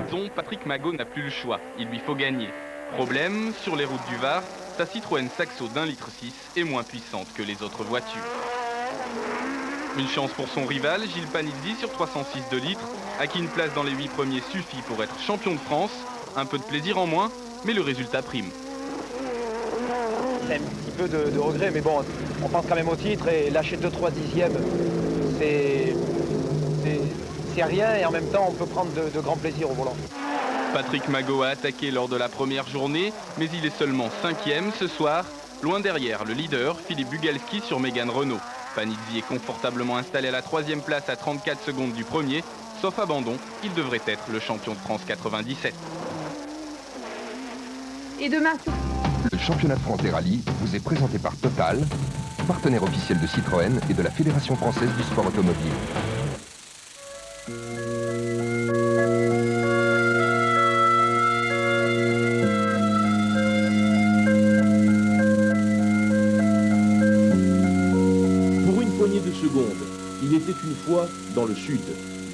saison, Patrick Magot n'a plus le choix. Il lui faut gagner. Problème, sur les routes du Var, sa Citroën Saxo d'1,6 litre est moins puissante que les autres voitures. Une chance pour son rival, Gilles Panizzi sur 306 de litres, à qui une place dans les 8 premiers suffit pour être champion de France. Un peu de plaisir en moins, mais le résultat prime. C'est un petit peu de regret, mais bon, on pense quand même au titre et lâcher 2-3 dixièmes, c'est rien et en même temps on peut prendre de grands plaisirs au volant. Patrick Magot a attaqué lors de la première journée, mais il est seulement 5e ce soir, loin derrière le leader Philippe Bugalski sur Mégane Renault. Panizzi est confortablement installé à la 3e place à 34 secondes du premier. Sauf abandon, il devrait être le champion de France 97. Et demain, le championnat de France des rallyes vous est présenté par Total, partenaire officiel de Citroën et de la Fédération française du sport automobile. Pour une poignée de secondes, il était une fois dans le Sud.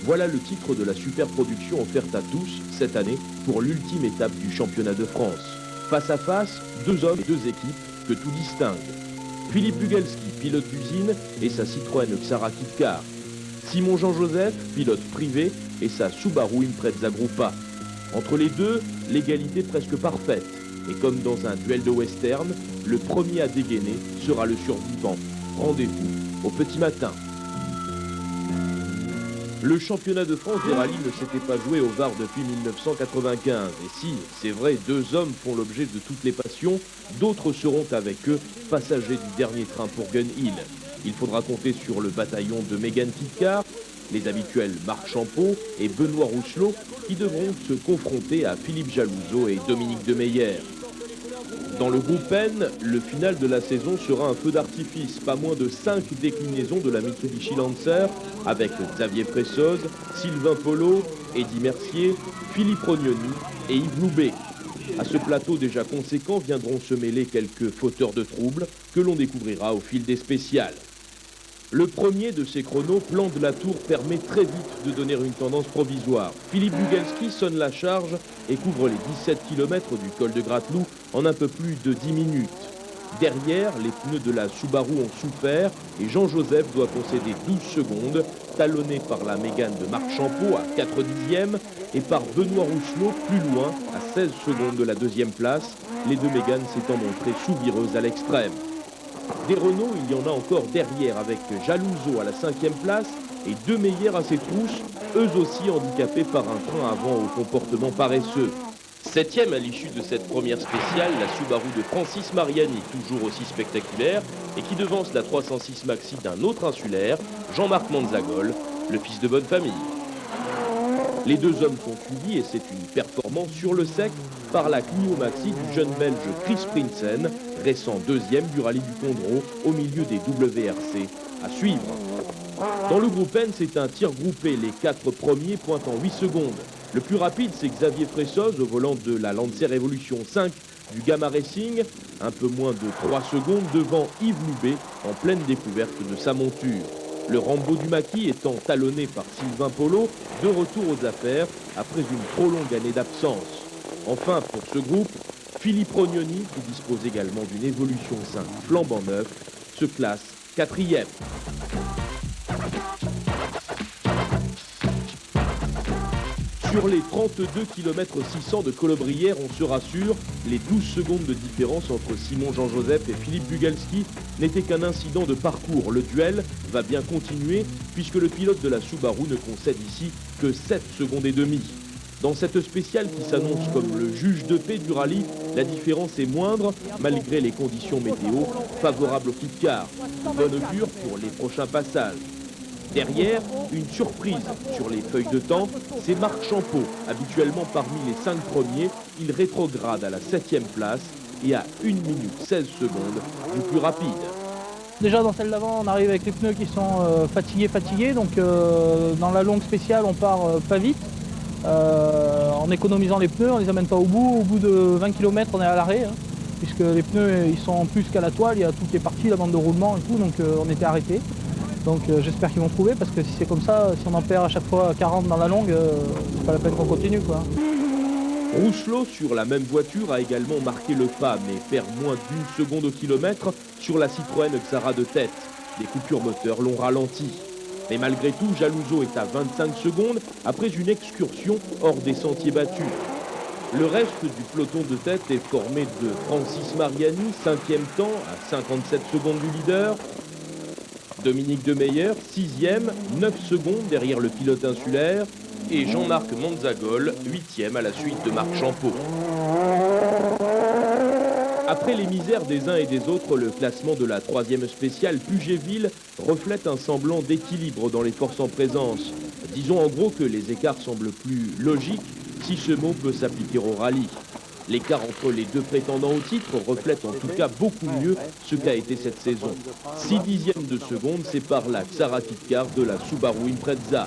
Voilà le titre de la super production offerte à tous cette année pour l'ultime étape du championnat de France. Face à face, 2 hommes et 2 équipes que tout distingue. Philippe Bugalski, pilote d'usine, et sa Citroën Xara Kit-Car. Simon Jean-Joseph, pilote privé, et sa Subaru Impreza Gruppa. Entre les deux, l'égalité presque parfaite. Et comme dans un duel de western, le premier à dégainer sera le survivant. Rendez-vous au petit matin. Le championnat de France des rallyes ne s'était pas joué au Var depuis 1995. Et si, c'est vrai, 2 hommes font l'objet de toutes les passions, d'autres seront avec eux passagers du dernier train pour Gun Hill. Il faudra compter sur le bataillon de Mégane Kit-Car, les habituels Marc Champeau et Benoît Rousselot, qui devront se confronter à Philippe Jalouzeau et Dominique Demeyer. Dans le groupe N, le final de la saison sera un feu d'artifice, pas moins de 5 déclinaisons de la Mitsubishi Lancer, avec Xavier Pressoz, Sylvain Polo, Eddy Mercier, Philippe Rognoni et Yves Loubet. À ce plateau déjà conséquent viendront se mêler quelques fauteurs de troubles que l'on découvrira au fil des spéciales. Le premier de ces chronos, Plan de la Tour, permet très vite de donner une tendance provisoire. Philippe Bugalski sonne la charge et couvre les 17 km du col de Gratelou en un peu plus de 10 minutes. Derrière, les pneus de la Subaru ont souffert et Jean-Joseph doit concéder 12 secondes, talonné par la Mégane de Marc Champeau à 4 dixièmes et par Benoît Rousselot plus loin à 16 secondes de la 2e place, les 2 Méganes s'étant montrées souvireuses à l'extrême. Des Renault, il y en a encore derrière avec Jalouzeau à la 5e place et Demeyer à ses trousses, eux aussi handicapés par un train avant au comportement paresseux. 7e à l'issue de cette première spéciale, la Subaru de Francis Mariani, toujours aussi spectaculaire, et qui devance la 306 Maxi d'un autre insulaire, Jean-Marc Manzagol, le fils de bonne famille. Les 2 hommes sont suivis, et c'est une performance sur le sec, par la Clio Maxi du jeune Belge Chris Prinsen, récent 2e du rallye du Condro, au milieu des WRC. À suivre. Dans le groupe N, c'est un tir groupé, les 4 premiers pointent en 8 secondes. Le plus rapide, c'est Xavier Pressoz au volant de la Lancer Evolution 5 du Gamma Racing, un peu moins de 3 secondes devant Yves Loubet en pleine découverte de sa monture. Le Rambo du maquis étant talonné par Sylvain Polo, de retour aux affaires après une trop longue année d'absence. Enfin, pour ce groupe, Philippe Rognoni, qui dispose également d'une Evolution 5 flambant neuf, se classe 4e. Sur les 32 km 600 de Colobrières, on se rassure, les 12 secondes de différence entre Simon Jean-Joseph et Philippe Bugalski n'étaient qu'un incident de parcours. Le duel va bien continuer puisque le pilote de la Subaru ne concède ici que 7 secondes et demie. Dans cette spéciale qui s'annonce comme le juge de paix du rallye, la différence est moindre malgré les conditions météo favorables au Kit-Car. Bonne augure pour les prochains passages. Derrière, une surprise sur les feuilles de temps, c'est Marc Champeau. Habituellement parmi les 5 premiers, il rétrograde à la 7e place et à 1 minute 16 secondes du plus rapide. Déjà dans celle d'avant, on arrive avec les pneus qui sont fatigués. Donc dans la longue spéciale, on part pas vite. En économisant les pneus, on les amène pas au bout. Au bout de 20 km, on est à l'arrêt. Puisque les pneus ils sont plus qu'à la toile, il y a tout qui est parti, la bande de roulement et tout, donc on était arrêté. Donc j'espère qu'ils vont trouver, parce que si c'est comme ça, si on en perd à chaque fois 40 dans la longue, c'est pas la peine qu'on continue, quoi. Rousselot, sur la même voiture, a également marqué le pas, mais perd moins d'1 seconde au kilomètre sur la Citroën Xara de tête. Les coupures moteurs l'ont ralenti. Mais malgré tout, Jalouzo est à 25 secondes après une excursion hors des sentiers battus. Le reste du peloton de tête est formé de Francis Mariani, 5e temps, à 57 secondes du leader. Dominique Demeyer, 6e, 9 secondes derrière le pilote insulaire. Et Jean-Marc Monzagol, 8e à la suite de Marc Champeau. Après les misères des uns et des autres, le classement de la 3e spéciale Puget-Ville reflète un semblant d'équilibre dans les forces en présence. Disons en gros que les écarts semblent plus logiques, si ce mot peut s'appliquer au rallye. L'écart entre les deux prétendants au titre reflète en tout cas beaucoup mieux ce qu'a été cette saison. 6 dixièmes de seconde séparent la Xara Kitcar de la Subaru Impreza.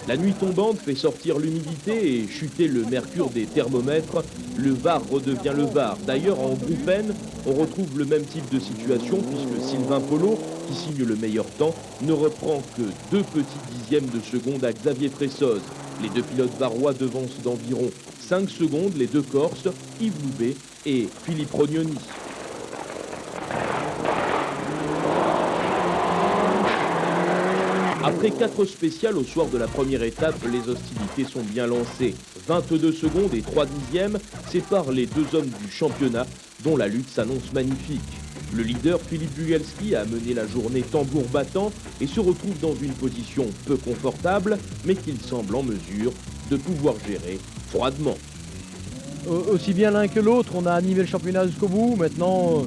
La nuit tombante fait sortir l'humidité et chuter le mercure des thermomètres. Le Var redevient le Var. D'ailleurs, en groupe N, on retrouve le même type de situation puisque Sylvain Polo, qui signe le meilleur temps, ne reprend que 2 petits dixièmes de seconde à Xavier Fressoz. Les deux pilotes varois devancent d'environ 5 secondes les deux Corses, Yves Loubet et Philippe Rognoni. Après 4 spéciales au soir de la première étape, les hostilités sont bien lancées. 22 secondes et 3 dixièmes séparent les deux hommes du championnat, dont la lutte s'annonce magnifique. Le leader Philippe Bugalski a mené la journée tambour battant et se retrouve dans une position peu confortable, mais qu'il semble en mesure de pouvoir gérer froidement. Aussi bien l'un que l'autre, on a animé le championnat jusqu'au bout. Maintenant,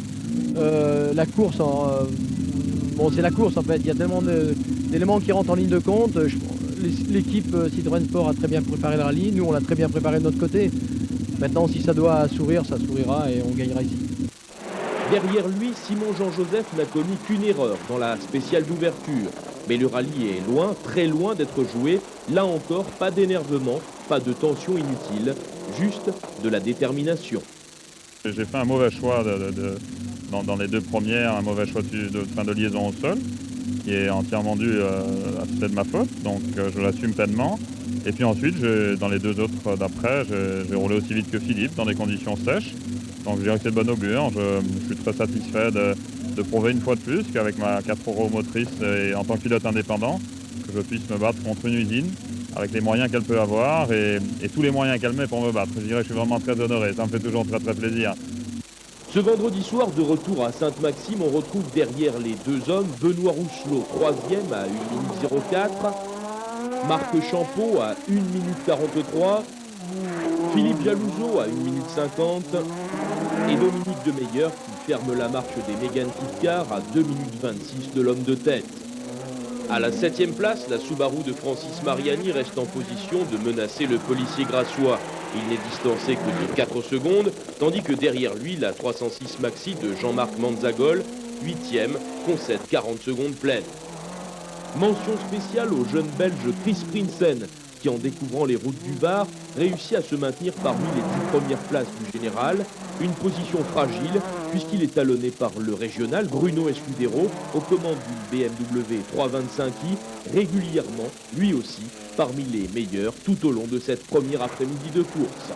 la course, bon, c'est la course en fait. Il y a tellement d'éléments qui rentrent en ligne de compte. L'équipe Citroën Sport a très bien préparé le rallye. Nous, on l'a très bien préparé de notre côté. Maintenant, si ça doit sourire, ça sourira et on gagnera ici. Derrière lui, Simon Jean-Joseph n'a connu qu'une erreur dans la spéciale d'ouverture. Mais le rallye est loin, très loin d'être joué. Là encore, pas d'énervement, pas de tension inutile, juste de la détermination. J'ai fait un mauvais choix dans les deux premières, un mauvais choix de fin de liaison au sol, qui est entièrement dû à c'est de ma faute, donc je l'assume pleinement. Et puis ensuite, dans les deux autres d'après, j'ai roulé aussi vite que Philippe, dans des conditions sèches. Donc je dirais que c'est de bon augure. Je suis très satisfait de prouver une fois de plus qu'avec ma 4 roues motrices et en tant que pilote indépendant, que je puisse me battre contre une usine avec les moyens qu'elle peut avoir et tous les moyens qu'elle met pour me battre. Je dirais que je suis vraiment très honoré, ça me fait toujours très très plaisir. Ce vendredi soir, de retour à Sainte-Maxime, on retrouve derrière les deux hommes Benoît Rousselot, 3e à 1 minute 04, Marc Champeau à 1 minute 43, Philippe Jalouzo à 1 minute 50 et Dominique Demeyer qui ferme la marche des Mégane Kitcar à 2 minutes 26 de l'homme de tête. À la 7e place, la Subaru de Francis Mariani reste en position de menacer le policier grassois. Il n'est distancé que de 4 secondes, tandis que derrière lui, la 306 Maxi de Jean-Marc Manzagol, 8e, concède 40 secondes pleines. Mention spéciale au jeune Belge Chris Prinsen, qui en découvrant les routes du Var, réussit à se maintenir parmi les 10 premières places du général, une position fragile puisqu'il est talonné par le régional Bruno Escudero aux commandes d'une BMW 325i, régulièrement, lui aussi, parmi les meilleurs tout au long de cette première après-midi de course.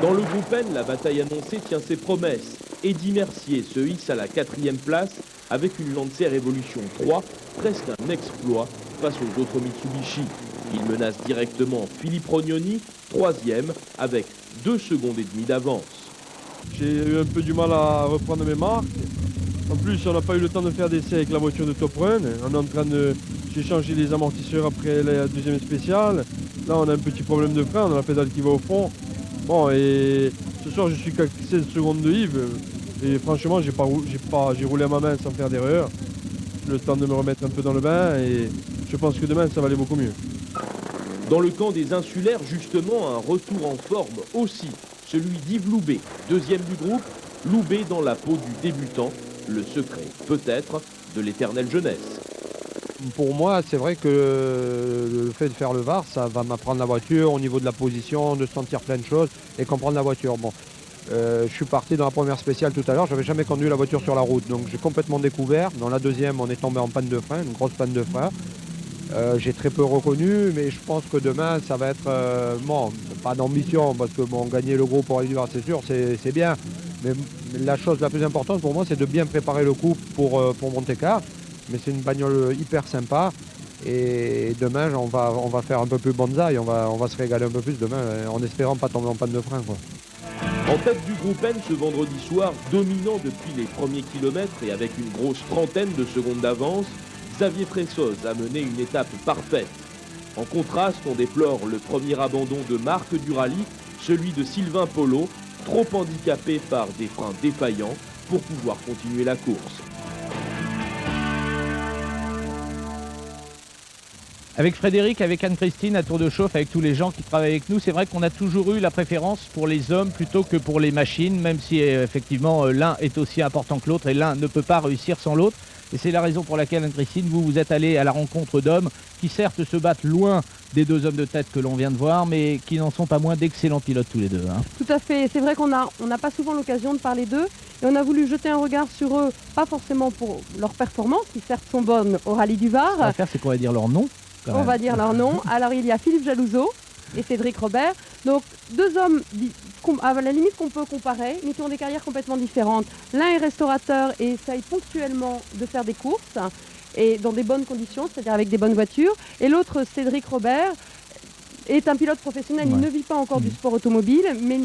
Dans le groupe N, la bataille annoncée tient ses promesses. Eddy Mercier se hisse à la 4e place avec une Lancer Evolution 3, presque un exploit face aux autres Mitsubishi. Il menace directement Philippe Rognoni, 3e, avec 2 secondes et demie d'avance. J'ai eu un peu du mal à reprendre mes marques. En plus, on n'a pas eu le temps de faire d'essai avec la voiture de Top Run. On est en train de... J'ai changé les amortisseurs après la 2e spéciale. Là, on a un petit problème de frein, on a la pédale qui va au fond. Bon, et ce soir, je suis qu'à 16 secondes de Yves. Et franchement, j'ai roulé à ma main sans faire d'erreur. Le temps de me remettre un peu dans le bain et je pense que demain, ça va aller beaucoup mieux. Dans le camp des insulaires, justement, un retour en forme aussi. Celui d'Yves Loubet, 2e du groupe. Loubet dans la peau du débutant. Le secret, peut-être, de l'éternelle jeunesse. Pour moi, c'est vrai que le fait de faire le VAR, ça va m'apprendre la voiture au niveau de la position, de sentir plein de choses et comprendre la voiture. Bon, Je suis parti dans la première spéciale tout à l'heure, j'avais jamais conduit la voiture sur la route, donc j'ai complètement découvert. Dans la deuxième, on est tombé en panne de frein, une grosse panne de frein. J'ai très peu reconnu, mais je pense que demain, ça va être, bon, pas d'ambition, parce que bon, gagner le groupe au Rallye du Var, c'est sûr, c'est bien. Mais la chose la plus importante pour moi, c'est de bien préparer le coup pour Monte-Carlo. Mais c'est une bagnole hyper sympa. Et demain, on va faire un peu plus bonsaï, on va se régaler un peu plus demain, en espérant pas tomber en panne de frein, quoi. En tête du groupe N ce vendredi soir, dominant depuis les premiers kilomètres et avec une grosse trentaine de secondes d'avance, Xavier Fressoz a mené une étape parfaite. En contraste, on déplore le premier abandon de marque du rallye, celui de Sylvain Polo, trop handicapé par des freins défaillants pour pouvoir continuer la course. Avec Frédéric, avec Anne-Christine, à tour de chauffe, avec tous les gens qui travaillent avec nous, c'est vrai qu'on a toujours eu la préférence pour les hommes plutôt que pour les machines, même si effectivement l'un est aussi important que l'autre et l'un ne peut pas réussir sans l'autre. Et c'est la raison pour laquelle, Anne-Christine, vous êtes allée à la rencontre d'hommes qui certes se battent loin des deux hommes de tête que l'on vient de voir, mais qui n'en sont pas moins d'excellents pilotes tous les deux. Hein. Tout à fait, c'est vrai qu'on n'a pas souvent l'occasion de parler d'eux, et on a voulu jeter un regard sur eux, pas forcément pour leurs performances, qui certes sont bonnes au Rallye du Var. Ce qu'on va faire, c'est qu'on va dire leur nom. On va dire leur nom. Alors il y a Philippe Jalouzeau et Cédric Robert. Donc deux hommes à la limite qu'on peut comparer, mais qui ont des carrières complètement différentes. L'un est restaurateur et essaye ponctuellement de faire des courses et dans des bonnes conditions, c'est-à-dire avec des bonnes voitures. Et l'autre, Cédric Robert, est un pilote professionnel. Ouais. Il ne vit pas encore du sport automobile, mais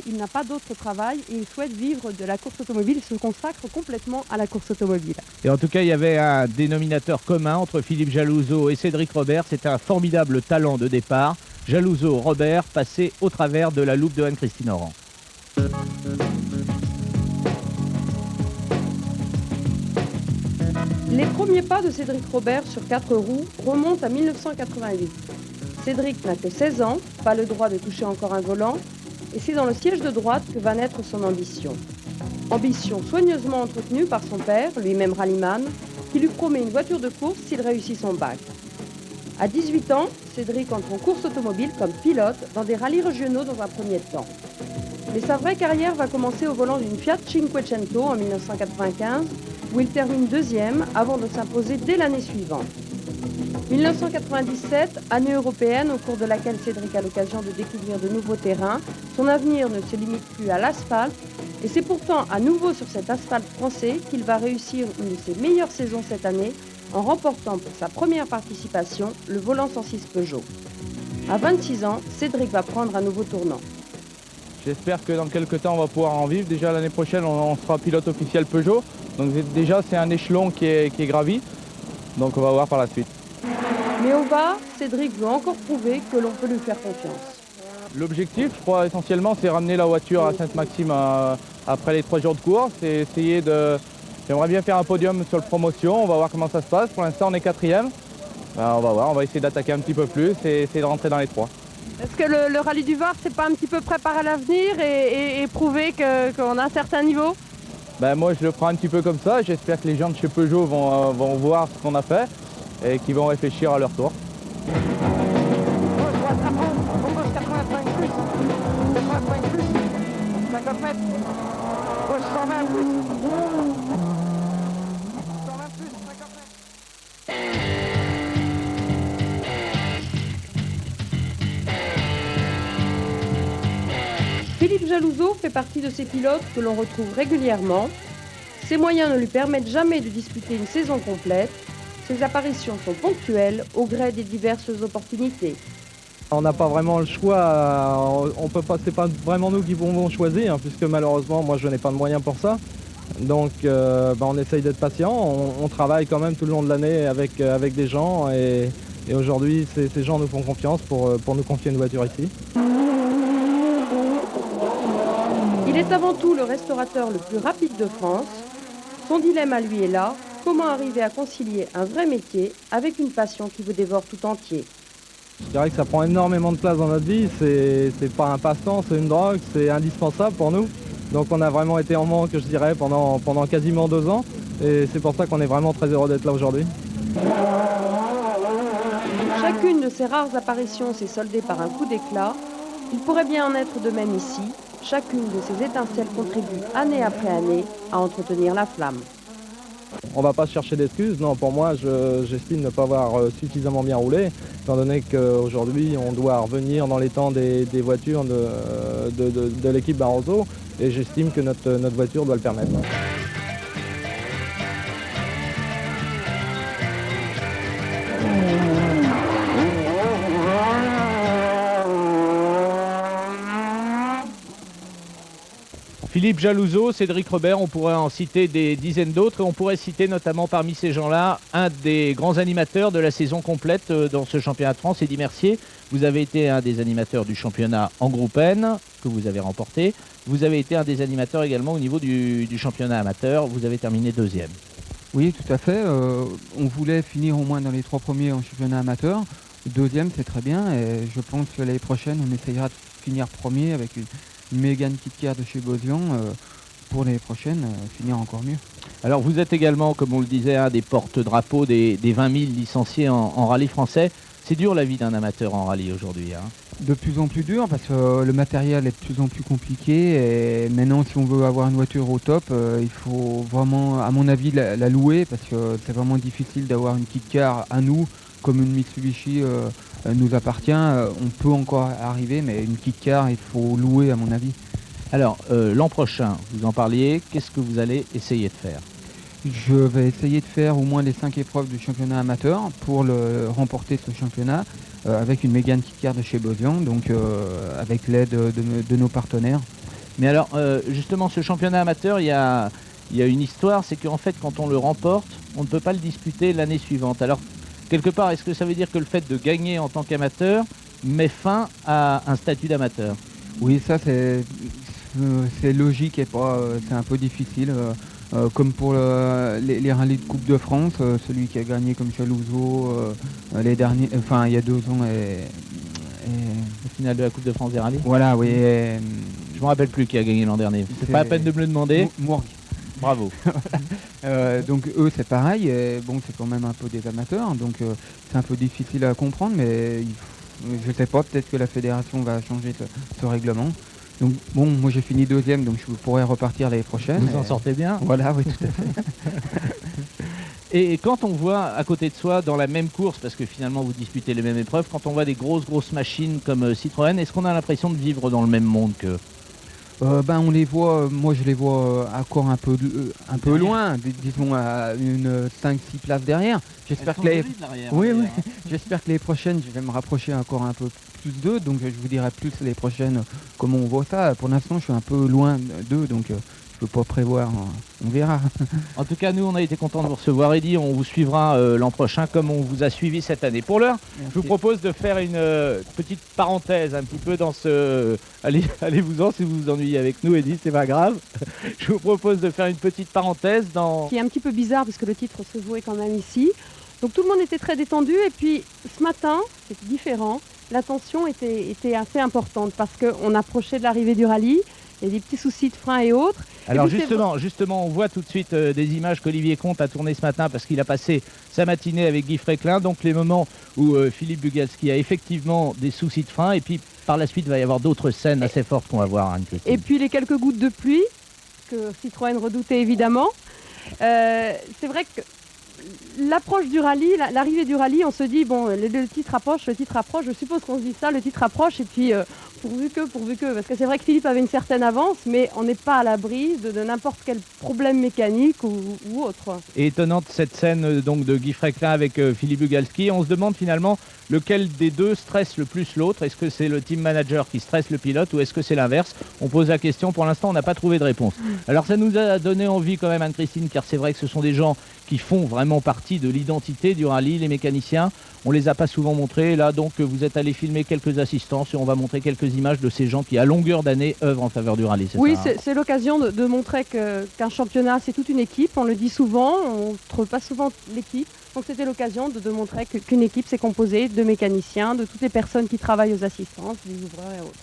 il n'a pas d'autre travail et il souhaite vivre de la course automobile. Il se consacre complètement à la course automobile. Et en tout cas, il y avait un dénominateur commun entre Philippe Jalouzeau et Cédric Robert. C'était un formidable talent de départ. Jalouzeau, Robert, passé au travers de la loupe de Anne-Christine Oran. Les premiers pas de Cédric Robert sur 4 roues remontent à 1988. Cédric n'a que 16 ans, pas le droit de toucher encore un volant, et c'est dans le siège de droite que va naître son ambition. Ambition soigneusement entretenue par son père, lui-même rallyman, qui lui promet une voiture de course s'il réussit son bac. À 18 ans, Cédric entre en course automobile comme pilote dans des rallyes régionaux dans un premier temps. Mais sa vraie carrière va commencer au volant d'une Fiat Cinquecento en 1995, où il termine deuxième avant de s'imposer dès l'année suivante. 1997, année européenne au cours de laquelle Cédric a l'occasion de découvrir de nouveaux terrains. Son avenir ne se limite plus à l'asphalte et c'est pourtant à nouveau sur cet asphalte français qu'il va réussir une de ses meilleures saisons cette année en remportant pour sa première participation le volant 106 Peugeot. À 26 ans, Cédric va prendre un nouveau tournant. J'espère que dans quelques temps on va pouvoir en vivre. Déjà l'année prochaine on sera pilote officiel Peugeot. Donc déjà c'est un échelon qui est gravi. Donc on va voir par la suite. Mais au Var, Cédric veut encore prouver que l'on peut lui faire confiance. L'objectif, je crois, essentiellement, c'est ramener la voiture à Sainte-Maxime après les 3 jours de course. C'est essayer de... J'aimerais bien faire un podium sur le promotion, on va voir comment ça se passe. Pour l'instant, on est 4e. On va voir, on va essayer d'attaquer un petit peu plus et essayer de rentrer dans les 3. Est-ce que le Rallye du Var, c'est pas un petit peu préparer à l'avenir et prouver qu'on a un certain niveau? Moi, je le prends un petit peu comme ça. J'espère que les gens de chez Peugeot vont voir ce qu'on a fait et qui vont réfléchir à leur tour. Philippe Jalouzeau fait partie de ces pilotes que l'on retrouve régulièrement. Ses moyens ne lui permettent jamais de disputer une saison complète. Ses apparitions sont ponctuelles au gré des diverses opportunités. On n'a pas vraiment le choix, on peut pas, c'est pas vraiment nous qui vont choisir, hein, puisque malheureusement moi je n'ai pas de moyens pour ça. Donc on essaye d'être patient, on travaille quand même tout le long de l'année avec des gens et aujourd'hui ces gens nous font confiance pour nous confier une voiture ici. Il est avant tout le restaurateur le plus rapide de France. Son dilemme à lui est là. Comment arriver à concilier un vrai métier avec une passion qui vous dévore tout entier? Je dirais que ça prend énormément de place dans notre vie, c'est pas un passe-temps, c'est une drogue, c'est indispensable pour nous. Donc on a vraiment été en manque, je dirais, pendant quasiment 2 ans. Et c'est pour ça qu'on est vraiment très heureux d'être là aujourd'hui. Chacune de ces rares apparitions s'est soldée par un coup d'éclat. Il pourrait bien en être de même ici. Chacune de ces étincelles contribue année après année à entretenir la flamme. On ne va pas chercher d'excuses, non, pour moi j'estime ne pas avoir suffisamment bien roulé, étant donné qu'aujourd'hui on doit revenir dans les temps des voitures de l'équipe Barroso, et j'estime que notre voiture doit le permettre. Philippe Jalouzeau, Cédric Robert, on pourrait en citer des dizaines d'autres et on pourrait citer notamment parmi ces gens-là un des grands animateurs de la saison complète dans ce championnat de France, Eddy Mercier. Vous avez été un des animateurs du championnat en groupe N que vous avez remporté. Vous avez été un des animateurs également au niveau du championnat amateur. Vous avez terminé 2e. Oui, tout à fait. On voulait finir au moins dans les 3 premiers en championnat amateur. 2e, c'est très bien et je pense que l'année prochaine, on essayera de finir premier avec une Mégane KitKat de chez Bozian pour l'année prochaine, finir encore mieux. Alors vous êtes également, comme on le disait, un des porte-drapeaux des 20 000 licenciés en rallye français. C'est dur la vie d'un amateur en rallye aujourd'hui. Hein. De plus en plus dur parce que le matériel est de plus en plus compliqué et maintenant si on veut avoir une voiture au top, il faut vraiment, à mon avis, la louer parce que c'est vraiment difficile d'avoir une KitKat à nous comme une Mitsubishi nous appartient. On peut encore arriver mais une KitKat il faut louer à mon avis. Alors l'an prochain, vous en parliez, qu'est-ce que vous allez essayer de faire ? Je vais essayer de faire au moins les 5 épreuves du championnat amateur pour remporter ce championnat avec une Mégane KitKat de chez Bozian, donc avec l'aide de nos partenaires. Mais alors, justement, ce championnat amateur, il y a une histoire, c'est qu'en fait, quand on le remporte, on ne peut pas le disputer l'année suivante. Alors, quelque part, est-ce que ça veut dire que le fait de gagner en tant qu'amateur met fin à un statut d'amateur ? Oui, ça c'est logique et c'est un peu difficile. Comme pour les rallyes de Coupe de France, celui qui a gagné comme Jalouzeau les derniers, enfin il y a 2 ans le final de la Coupe de France des rallyes. Voilà, oui. Je me rappelle plus qui a gagné l'an dernier. C'est pas la peine de me le demander. Mourgue. Bravo. Donc eux c'est pareil. Bon, c'est quand même un peu des amateurs, donc c'est un peu difficile à comprendre, mais je sais pas. Peut-être que la fédération va changer ce règlement. Donc bon, moi j'ai fini 2e, donc je pourrais repartir l'année prochaine. Vous en sortez bien. Voilà, oui, tout à fait. Et quand on voit à côté de soi, dans la même course, parce que finalement vous disputez les mêmes épreuves, quand on voit des grosses machines comme Citroën, est-ce qu'on a l'impression de vivre dans le même monde qu'eux ? On les voit, moi je les vois encore un peu loin, disons à une 5-6 places derrière. J'espère que j'espère que les prochaines, je vais me rapprocher encore un peu plus d'eux, donc je vous dirai plus les prochaines comment on voit ça. Pour l'instant je suis un peu loin d'eux, donc je peux pas prévoir, on verra. En tout cas, nous, on a été contents de vous recevoir, Eddy. On vous suivra l'an prochain comme on vous a suivi cette année. Pour l'heure, je vous propose de faire une petite parenthèse un petit peu dans ce... Allez-vous-en si vous vous ennuyez avec nous, Eddy, c'est pas grave. Je vous propose de faire une petite parenthèse dans... Qui est un petit peu bizarre parce que le titre se jouait quand même ici. Donc tout le monde était très détendu et puis ce matin, c'était différent. La tension était assez importante parce qu'on approchait de l'arrivée du rallye. Il y a des petits soucis de frein et autres. Alors justement, on voit tout de suite des images qu'Olivier Comte a tournées ce matin parce qu'il a passé sa matinée avec Guy Fréclin. Donc les moments où Philippe Bugalski a effectivement des soucis de frein et puis par la suite il va y avoir d'autres scènes assez fortes qu'on va voir. Anne-Christine. Et puis les quelques gouttes de pluie que Citroën redoutait évidemment. C'est vrai que l'approche du rallye, l'arrivée du rallye, on se dit bon, le titre approche, je suppose qu'on se dit ça, le titre approche et puis pourvu que, parce que c'est vrai que Philippe avait une certaine avance, mais on n'est pas à l'abri de n'importe quel problème mécanique ou autre. Et étonnante cette scène donc de Guy Fréclin avec Philippe Bugalski. On se demande finalement lequel des deux stresse le plus l'autre. Est-ce que c'est le team manager qui stresse le pilote ou est-ce que c'est l'inverse? On pose la question, pour l'instant on n'a pas trouvé de réponse. Alors ça nous a donné envie quand même, Anne-Christine, car c'est vrai que ce sont des gens qui font vraiment partie de l'identité du rallye, les mécaniciens. On les a pas souvent montrés, là donc vous êtes allé filmer quelques assistances et on va montrer quelques images de ces gens qui à longueur d'année œuvrent en faveur du rallye. Oui, ça, hein. C'est l'occasion de montrer qu'un championnat c'est toute une équipe, on le dit souvent, on ne trouve pas souvent l'équipe. Donc c'était l'occasion de montrer qu'une équipe c'est composée de mécaniciens, de toutes les personnes qui travaillent aux assistances, des ouvreurs et autres.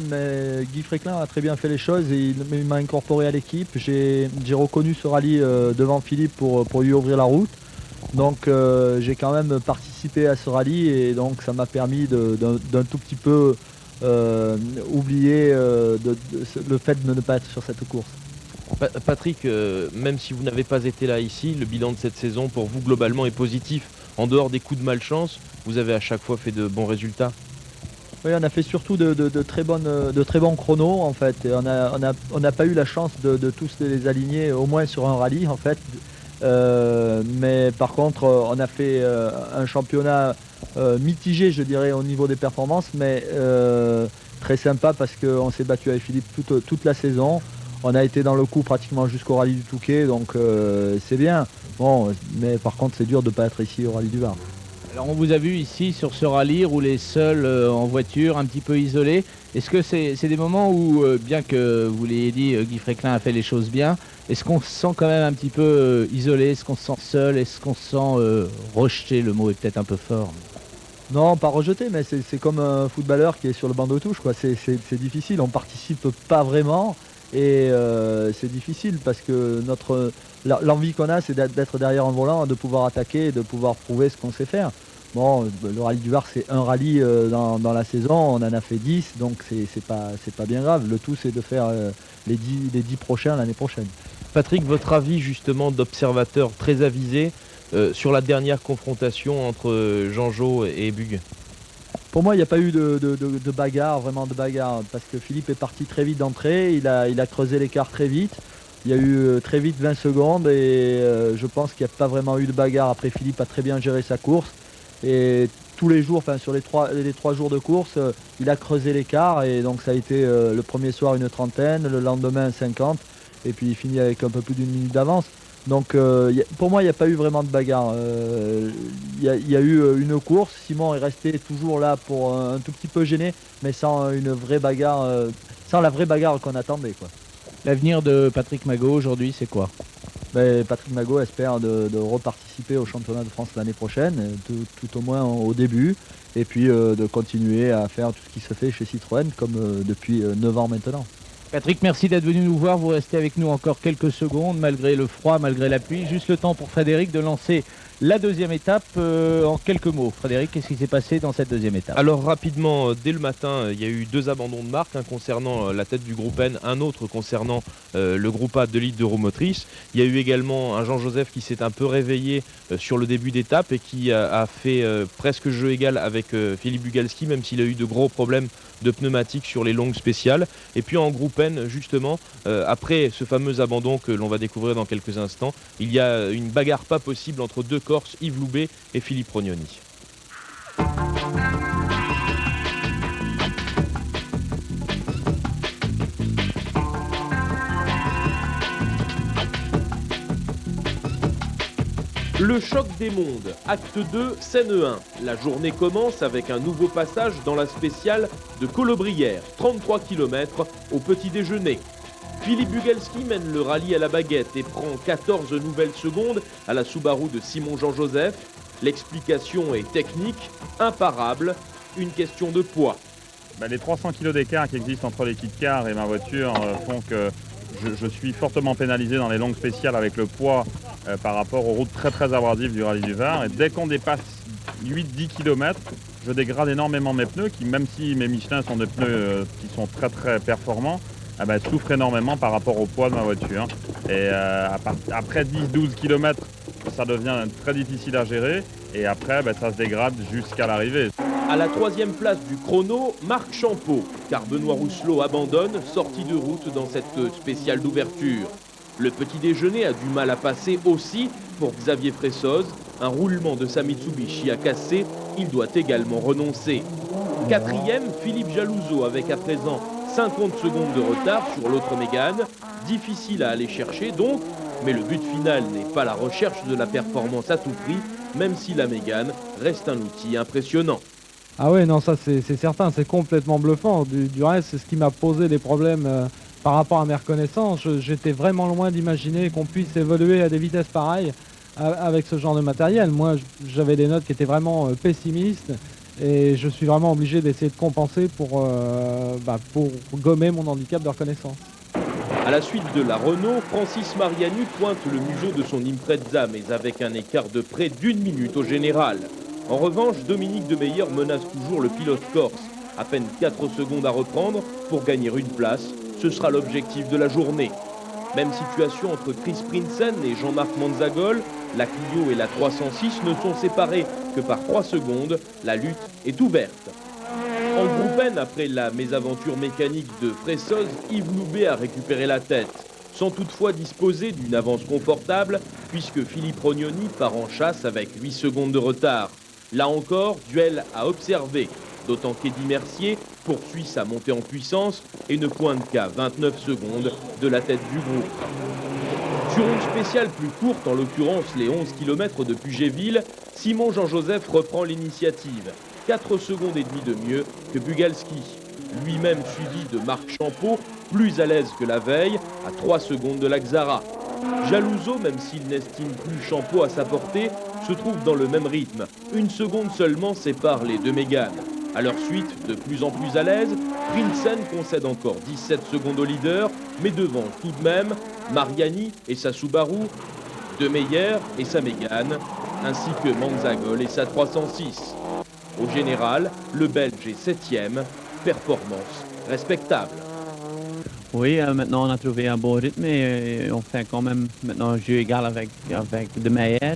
Mais Guy Fréquelin a très bien fait les choses et il m'a incorporé à l'équipe. J'ai reconnu ce rallye devant Philippe pour lui ouvrir la route. Donc j'ai quand même participé à ce rallye et donc ça m'a permis d'un tout petit peu oublier le fait de ne pas être sur cette course. Patrick, même si vous n'avez pas été là ici, le bilan de cette saison pour vous globalement est positif. En dehors des coups de malchance, vous avez à chaque fois fait de bons résultats. Oui, on a fait surtout de très bons chronos en fait. Et on n'a pas eu la chance de tous les aligner au moins sur un rallye en fait. Mais par contre, on a fait un championnat mitigé, je dirais, au niveau des performances, mais très sympa parce qu'on s'est battu avec Philippe toute la saison. On a été dans le coup pratiquement jusqu'au rallye du Touquet, donc c'est bien. Bon, mais par contre, c'est dur de ne pas être ici au rallye du Var. Alors on vous a vu ici sur ce rallye rouler seul en voiture, un petit peu isolé. Est-ce que c'est des moments où, bien que vous l'ayez dit, Guy Fréquelin a fait les choses bien, est-ce qu'on se sent quand même un petit peu isolé? Est-ce qu'on se sent seul? Est-ce qu'on se sent rejeté? Le mot est peut-être un peu fort. Non, pas rejeté, mais c'est comme un footballeur qui est sur le banc de touche, quoi. C'est difficile, on participe pas vraiment et c'est difficile parce que l'envie qu'on a, c'est d'être derrière un volant, de pouvoir attaquer et de pouvoir prouver ce qu'on sait faire. Bon, le rallye du Var, c'est un rallye dans la saison, on en a fait 10, donc c'est pas bien grave. Le tout, c'est de faire les 10 prochains l'année prochaine. Patrick, votre avis justement d'observateur très avisé sur la dernière confrontation entre Jean-Jo et Bug? Pour moi, il n'y a pas eu de bagarre, vraiment de bagarre, parce que Philippe est parti très vite d'entrée, il a creusé l'écart très vite. Il y a eu très vite 20 secondes et je pense qu'il n'y a pas vraiment eu de bagarre. Après, Philippe a très bien géré sa course. Et tous les jours, enfin sur les trois jours de course, il a creusé l'écart et donc ça a été le premier soir une trentaine, le lendemain 50 et puis il finit avec un peu plus d'une minute d'avance. Donc pour moi il n'y a pas eu vraiment de bagarre. Il y a eu une course, Simon est resté toujours là pour un tout petit peu gêné, mais sans une vraie bagarre, sans la vraie bagarre qu'on attendait, quoi. L'avenir de Patrick Magot aujourd'hui, c'est quoi? Patrick Magot espère de reparticiper au championnat de France l'année prochaine, tout au moins au début, et puis de continuer à faire tout ce qui se fait chez Citroën comme depuis 9 ans maintenant. Patrick, merci d'être venu nous voir. Vous restez avec nous encore quelques secondes, malgré le froid, malgré la pluie. Juste le temps pour Frédéric de lancer la deuxième étape en quelques mots. Frédéric, qu'est-ce qui s'est passé dans cette deuxième étape? Alors rapidement, dès le matin, il y a eu 2 abandons de marque, un concernant la tête du groupe N, un autre concernant le groupe A de l'élite d'Euromotrice. Il y a eu également un Jean-Joseph qui s'est un peu réveillé sur le début d'étape et qui a fait presque jeu égal avec Philippe Bugalski, même s'il a eu de gros problèmes de pneumatiques sur les longues spéciales. Et puis en groupe N, justement, après ce fameux abandon que l'on va découvrir dans quelques instants, il y a une bagarre pas possible entre 2 Corses, Yves Loubet et Philippe Rognoni. Le choc des mondes, acte 2, scène 1. La journée commence avec un nouveau passage dans la spéciale de Colobrières, 33 km au petit déjeuner. Philippe Bugalski mène le rallye à la baguette et prend 14 nouvelles secondes à la Subaru de Simon Jean-Joseph. L'explication est technique, imparable, une question de poids. Les 300 kg d'écart qui existent entre les kits car et ma voiture font que je suis fortement pénalisé dans les longues spéciales avec le poids par rapport aux routes très abrasives du rallye du Var. Et dès qu'on dépasse 8-10 km, je dégrade énormément mes pneus qui, même si mes Michelin sont des pneus qui sont très performants, souffrent énormément par rapport au poids de ma voiture. Et après 10-12 km, ça devient très difficile à gérer et après ça se dégrade jusqu'à l'arrivée. À la 3e place du chrono, Marc Champeau, car Benoît Rousselot abandonne, sortie de route dans cette spéciale d'ouverture. Le petit déjeuner a du mal à passer aussi pour Xavier Fressoz. Un roulement de sa Mitsubishi a cassé, il doit également renoncer. 4e, Philippe Jalouzeau avec à présent 50 secondes de retard sur l'autre Mégane. Difficile à aller chercher donc, mais le but final n'est pas la recherche de la performance à tout prix, même si la Mégane reste un outil impressionnant. Ah ouais, non, ça c'est certain, c'est complètement bluffant. Du reste, c'est ce qui m'a posé des problèmes par rapport à mes reconnaissances. J'étais vraiment loin d'imaginer qu'on puisse évoluer à des vitesses pareilles avec ce genre de matériel. Moi, j'avais des notes qui étaient vraiment pessimistes Et je suis vraiment obligé d'essayer de compenser pour gommer mon handicap de reconnaissance. À la suite de la Renault, Francis Mariani pointe le museau de son Impreza, mais avec un écart de près d'1 minute au général. En revanche, Dominique de Meyer menace toujours le pilote corse. À peine 4 secondes à reprendre pour gagner une place. Ce sera l'objectif de la journée. Même situation entre Chris Prinsen et Jean-Marc Manzagol. La Clio et la 306 ne sont séparées que par 3 secondes. La lutte est ouverte. En groupe N, après la mésaventure mécanique de Fressoz, Yves Loubet a récupéré la tête, sans toutefois disposer d'une avance confortable, puisque Philippe Rognoni part en chasse avec 8 secondes de retard. Là encore, duel à observer, d'autant qu'Eddy Mercier poursuit sa montée en puissance et ne pointe qu'à 29 secondes de la tête du groupe. Sur une spéciale plus courte, en l'occurrence les 11 km de Pugéville, Simon Jean-Joseph reprend l'initiative. 4 secondes et demie de mieux que Bugalski, lui-même suivi de Marc Champeau, plus à l'aise que la veille, à 3 secondes de l'Axara. Jalouzo, même s'il n'estime plus Champeau à sa portée, se trouve dans le même rythme. 1 seconde seulement sépare les deux Mégane. À leur suite, de plus en plus à l'aise, Prinsen concède encore 17 secondes au leader, mais devant tout de même Mariani et sa Subaru, De Meyer et sa Mégane, ainsi que Manzagol et sa 306. Au général, le Belge est 7e, performance respectable. Oui, maintenant on a trouvé un bon rythme et on fait quand même maintenant un jeu égal avec De Meyer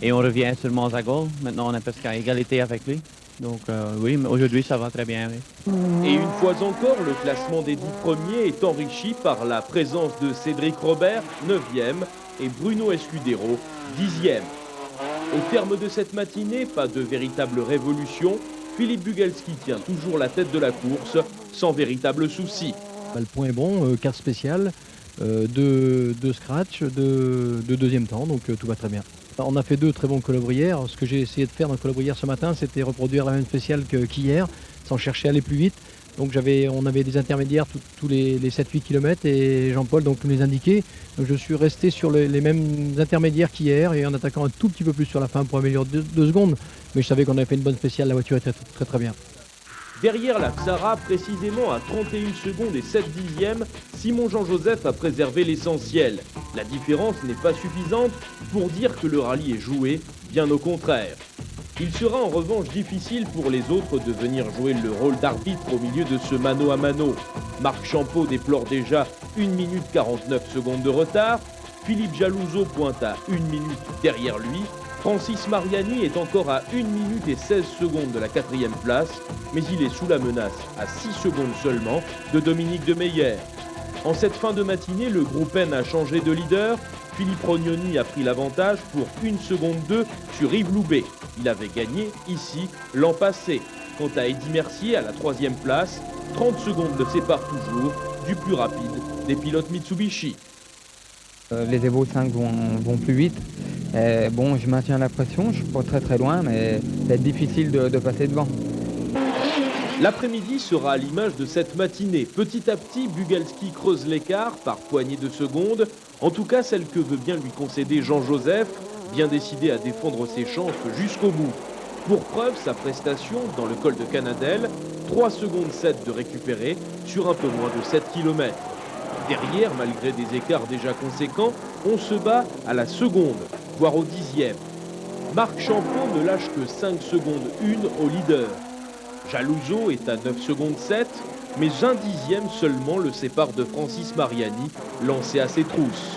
et on revient sur Manzagol. Maintenant on est presque à égalité avec lui. Donc oui, mais aujourd'hui ça va très bien. Oui. Et une fois encore, le classement des 10 premiers est enrichi par la présence de Cédric Robert, 9e, et Bruno Escudero, 10e. Au terme de cette matinée, pas de véritable révolution. Philippe Bugalski tient toujours la tête de la course, sans véritable souci. Le point est bon, carte spéciale, de scratch, de deuxième temps, donc tout va très bien. On a fait 2 très bons colobrières. Ce que j'ai essayé de faire dans le colobrière ce matin, c'était reproduire la même spéciale qu'hier, sans chercher à aller plus vite. Donc on avait des intermédiaires tous les 7-8 km et Jean-Paul donc nous les indiquait. Donc je suis resté sur les mêmes intermédiaires qu'hier et en attaquant un tout petit peu plus sur la fin pour améliorer 2 secondes. Mais je savais qu'on avait fait une bonne spéciale, la voiture était très très bien. Derrière la Xara, précisément à 31 secondes et 7 dixièmes, Simon Jean-Joseph a préservé l'essentiel. La différence n'est pas suffisante pour dire que le rallye est joué, bien au contraire. Il sera en revanche difficile pour les autres de venir jouer le rôle d'arbitre au milieu de ce mano à mano. Marc Champeau déplore déjà 1 minute 49 secondes de retard. Philippe Jalouzo pointe à 1 minute derrière lui. Francis Mariani est encore à 1 minute et 16 secondes de la 4e place, mais il est sous la menace à 6 secondes seulement de Dominique de Meyer. En cette fin de matinée, le groupe N a changé de leader. Philippe Rognoni a pris l'avantage pour 1 seconde 2 sur Yves Loubet. Il avait gagné ici l'an passé. Quant à Eddy Mercier à la 3e place, 30 secondes le séparent toujours du plus rapide des pilotes Mitsubishi. Les Evo 5 vont plus vite. Bon, je maintiens la pression, je ne suis pas très loin, mais ça va être difficile de passer devant. L'après-midi sera à l'image de cette matinée. Petit à petit, Bugalski creuse l'écart par poignée de secondes. En tout cas, celle que veut bien lui concéder Jean-Joseph, bien décidé à défendre ses chances jusqu'au bout. Pour preuve, sa prestation dans le col de Canadelle, 3 secondes 7 de récupérer sur un peu moins de 7 km. Derrière, malgré des écarts déjà conséquents, on se bat à la seconde, voire au 10e. Marc Champeau ne lâche que 5 secondes 1 au leader. Jalouzo est à 9 secondes 7, mais 1 dixième seulement le sépare de Francis Mariani, lancé à ses trousses.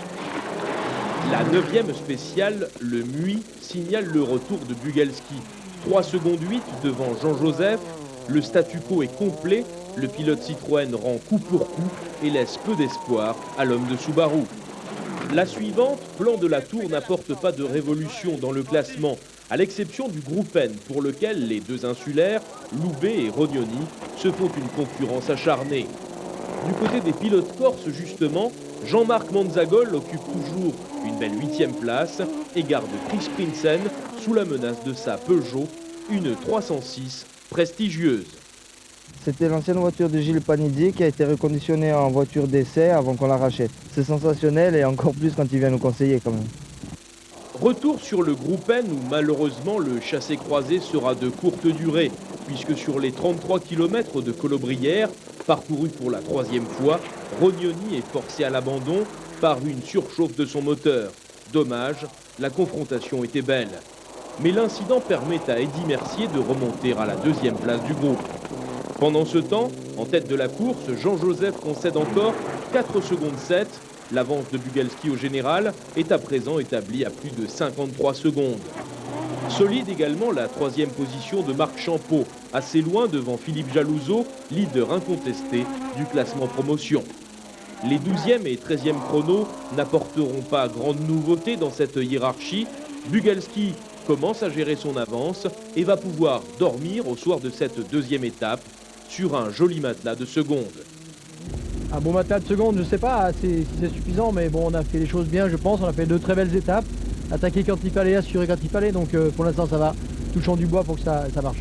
La 9e spéciale, le Mui, signale le retour de Bugalski. 3 secondes 8 devant Jean-Joseph, le statu quo est complet, le pilote Citroën rend coup pour coup et laisse peu d'espoir à l'homme de Subaru. La suivante, Plan de la Tour, n'apporte pas de révolution dans le classement, à l'exception du groupe N, pour lequel les 2 insulaires, Loubet et Rognoni, se font une concurrence acharnée. Du côté des pilotes corses, justement, Jean-Marc Manzagol occupe toujours une belle 8e place et garde Chris Prinsen sous la menace de sa Peugeot, une 306 prestigieuse. C'était l'ancienne voiture de Gilles Panizzi qui a été reconditionnée en voiture d'essai avant qu'on la rachète. C'est sensationnel et encore plus quand il vient nous conseiller quand même. Retour sur le groupe N où malheureusement le chassé-croisé sera de courte durée, puisque sur les 33 km de Colobrières, parcourus pour la 3e fois, Rognoni est forcé à l'abandon par une surchauffe de son moteur. Dommage, la confrontation était belle. Mais l'incident permet à Eddy Mercier de remonter à la 2e place du groupe. Pendant ce temps, en tête de la course, Jean-Joseph concède encore 4 secondes 7. L'avance de Bugalski au général est à présent établie à plus de 53 secondes. Solide également la 3e position de Marc Champeau, assez loin devant Philippe Jalouzeau, leader incontesté du classement promotion. Les 12e et 13e chronos n'apporteront pas grande nouveauté dans cette hiérarchie. Bugalski commence à gérer son avance et va pouvoir dormir au soir de cette 2e étape sur un joli matelas de seconde. Un bon matelas de seconde, je ne sais pas si c'est suffisant, mais bon, on a fait les choses bien, je pense. On a fait 2 très belles étapes. Attaquer quand il fallait, assurer quand il fallait. Donc pour l'instant, ça va. Touchons du bois pour que ça marche.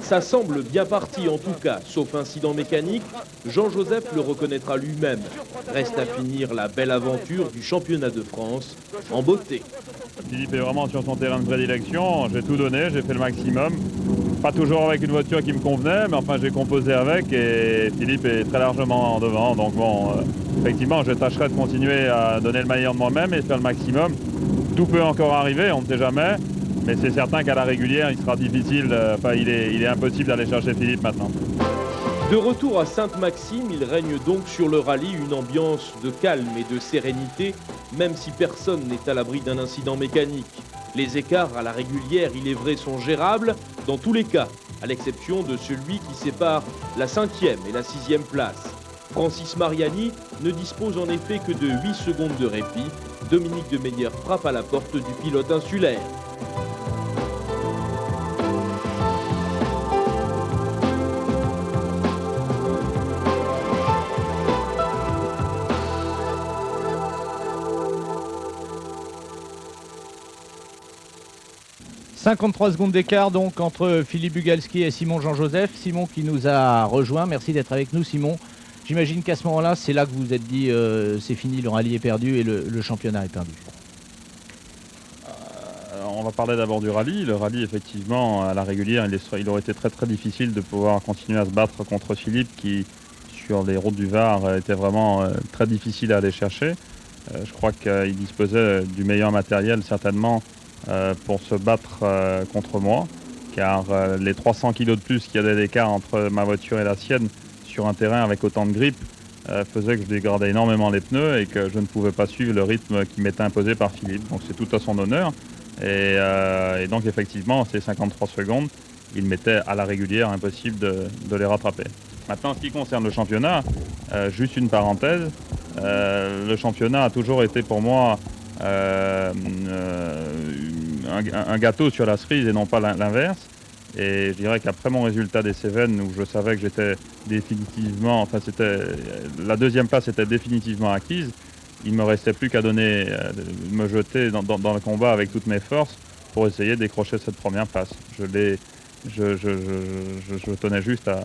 Ça semble bien parti en tout cas, sauf incident mécanique. Jean-Joseph le reconnaîtra lui-même. Reste à finir la belle aventure du championnat de France en beauté. Philippe est vraiment sur son terrain de prédilection. J'ai tout donné, j'ai fait le maximum. Pas toujours avec une voiture qui me convenait, mais enfin j'ai composé avec et Philippe est très largement en devant. Donc bon, effectivement, je tâcherai de continuer à donner le meilleur de moi-même et faire le maximum. Tout peut encore arriver, on ne sait jamais. Mais c'est certain qu'à la régulière, il sera difficile, il est impossible d'aller chercher Philippe maintenant. De retour à Sainte-Maxime, il règne donc sur le rallye une ambiance de calme et de sérénité, même si personne n'est à l'abri d'un incident mécanique. Les écarts à la régulière, il est vrai, sont gérables dans tous les cas, à l'exception de celui qui sépare la 5e et la 6e place. Francis Mariani ne dispose en effet que de 8 secondes de répit. Dominique de Meyer frappe à la porte du pilote insulaire. « 53 secondes d'écart donc entre Philippe Bugalski et Simon Jean-Joseph. Simon qui nous a rejoint, merci d'être avec nous Simon. J'imagine qu'à ce moment-là, c'est là que vous vous êtes dit c'est fini, le rallye est perdu et le championnat est perdu. On va parler d'abord du rallye. Le rallye, effectivement, à la régulière, il aurait été très très difficile de pouvoir continuer à se battre contre Philippe qui, sur les routes du Var, était vraiment très difficile à aller chercher. Je crois qu'il disposait du meilleur matériel certainement pour se battre contre moi, car les 300 kg de plus qu'il y avait d'écart entre ma voiture et la sienne sur un terrain avec autant de grippe faisait que je dégradais énormément les pneus et que je ne pouvais pas suivre le rythme qui m'était imposé par Philippe. Donc c'est tout à son honneur. Et donc effectivement, ces 53 secondes, il m'était à la régulière impossible de les rattraper. Maintenant, en ce qui concerne le championnat, juste une parenthèse, le championnat a toujours été pour moi un gâteau sur la cerise et non pas l'inverse. Et je dirais qu'après mon résultat des Cévennes, où je savais que j'étais définitivement, enfin la 2e place était définitivement acquise, il ne me restait plus qu'à me jeter dans le combat avec toutes mes forces pour essayer de décrocher cette 1re place. Je tenais juste à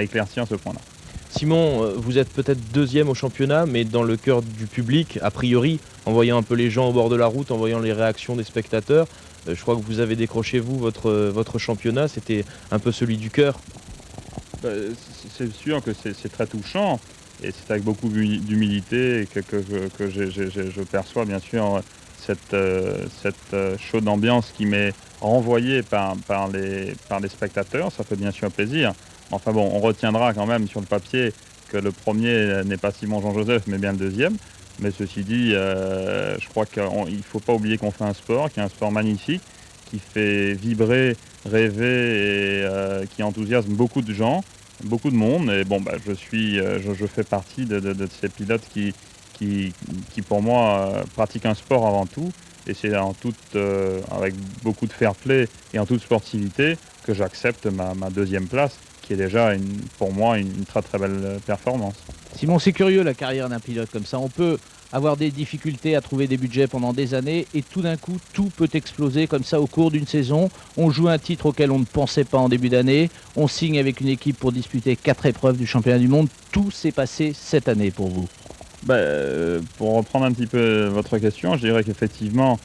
éclaircir ce point-là. Simon, vous êtes peut-être 2e au championnat, mais dans le cœur du public, a priori, en voyant un peu les gens au bord de la route, en voyant les réactions des spectateurs, je crois que vous avez décroché, vous, votre championnat, c'était un peu celui du cœur. C'est sûr que c'est très touchant, et c'est avec beaucoup d'humilité que je perçois bien sûr cette chaude ambiance qui m'est renvoyée par les spectateurs. Ça fait bien sûr plaisir. Enfin bon, on retiendra quand même sur le papier que le premier n'est pas Simon Jean-Joseph, mais bien le 2e. Mais ceci dit, je crois qu'il ne faut pas oublier qu'on fait un sport, qui est un sport magnifique, qui fait vibrer, rêver et qui enthousiasme beaucoup de gens, beaucoup de monde. Et bon, je fais partie de ces pilotes qui pour moi, pratiquent un sport avant tout. Et c'est avec beaucoup de fair play et en toute sportivité que j'accepte ma 2e place, qui est déjà pour moi une très très belle performance. Simon, c'est curieux la carrière d'un pilote comme ça. On peut avoir des difficultés à trouver des budgets pendant des années et tout d'un coup, tout peut exploser comme ça au cours d'une saison. On joue un titre auquel on ne pensait pas en début d'année. On signe avec une équipe pour disputer 4 épreuves du championnat du monde. Tout s'est passé cette année pour vous. Pour reprendre un petit peu votre question, je dirais qu'effectivement,